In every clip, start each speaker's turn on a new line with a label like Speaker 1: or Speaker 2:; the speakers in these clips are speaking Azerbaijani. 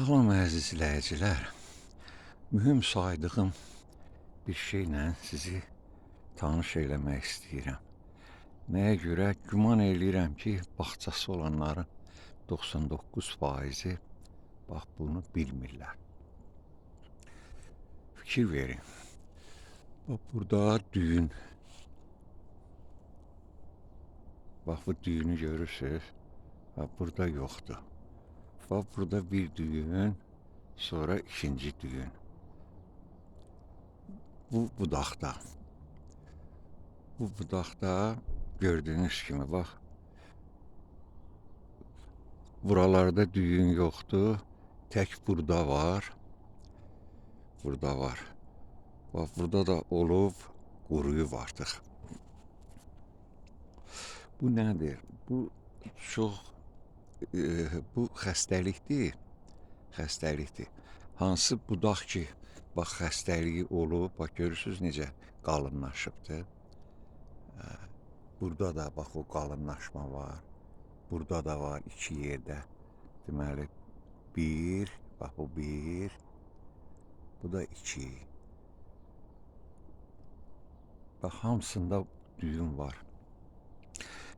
Speaker 1: Salam əziz izləyicilər. Mühüm saydığım bir şeylə sizi tanış eləmək istəyirəm. Nəyə görə? Güman eləyirəm ki, bağçası olanların 99%-i bax bunu bilmirlər. Fikir verin. Bax burada düyün. Bax bu düyünü görürsünüz. Bax burada yoxdur. Bax burada bir düyün, sonra ikinci düyün. Bu budaqda. Bu budaqda gördüyünüz kimi bax buralarda düyün yoxdur. Tək burada var. Burada var. Bax burada da olub quruyub artıq. Bu nədir? Bu çox bu xəstəlikdir. Xəstəlikdir. Hansı budaq ki, bax xəstəliyi olub, bax görürsüz necə qalınlaşıbdır. Burada da bax o qalınlaşma var. Burada da var iki yerdə. Deməli bir, bax bu bir, bu da iki. Bax hamısında düyün var.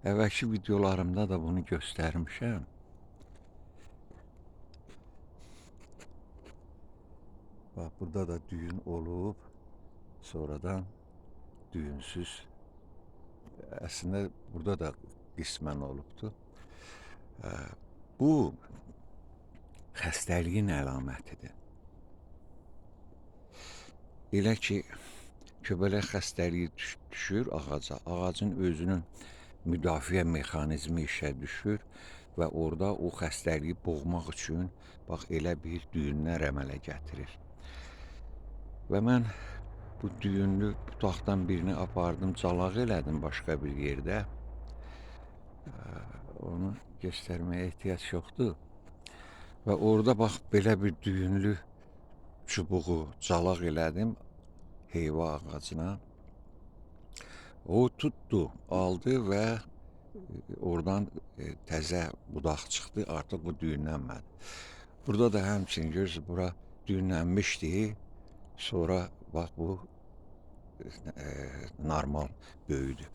Speaker 1: Əvvəlki videolarımda da bunu göstərmişəm. Bax burada da düyün olub, sonradan düyünsüz. Əslində burada da qismən olubdur. Bu xəstəliyin əlamətidir. Elə ki, göbələk xəstəliyi düşür ağaca, ağacın özünün müdafiə mexanizmi işə düşür və orada o xəstəliyi boğmaq üçün bax elə bir düyünlər əmələ gətirir. Və mən bu düyünlü budaqdan birini apardım, calaq elədim başqa bir yerdə. Onu göstərməyə ehtiyac yoxdur. Və orada bax belə bir düyünlü çubuğu calaq elədim heyva ağacına. O tutdu, aldı və oradan təzə budaq çıxdı, artıq bu düyünlənmədi. Burada da həmçinin görürsünüz, bura düyünlənmişdi. Sonra bax bu normal böyüdü.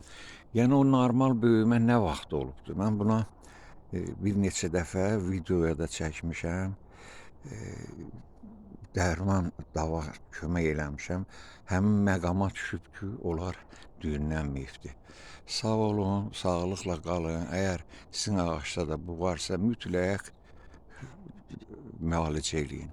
Speaker 1: Yəni o normal böyümə nə vaxt olubdur? Mən buna bir neçə dəfə videoya da çəkmişəm. Dərman dava kömək eləmişəm. Həmin məqama düşüb ki, onlar düyünlənməyibdir. Sağ olun, sağlıqla qalın. Əgər sizin ağaçda da bu varsa mütləq müalicə eləyin.